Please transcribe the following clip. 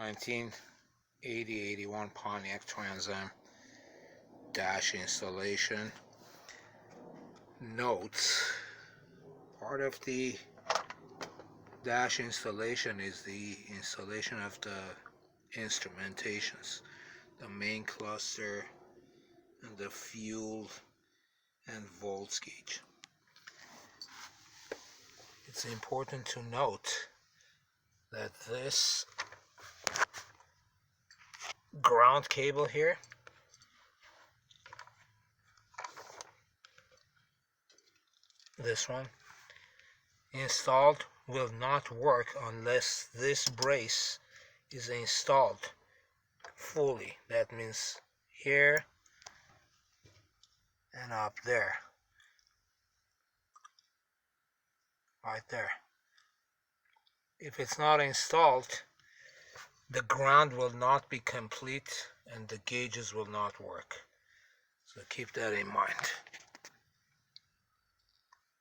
1980-81 Pontiac Trans Am dash installation. Notes: part of the dash installation is the installation of the instrumentations, the main cluster and the fuel and volts gauge. It's important to note that this ground cable here this one installed will not work unless this brace is installed fully. That means here and up there, right there. If it's not installed, the ground will not be complete and the gauges will not work. So keep that in mind.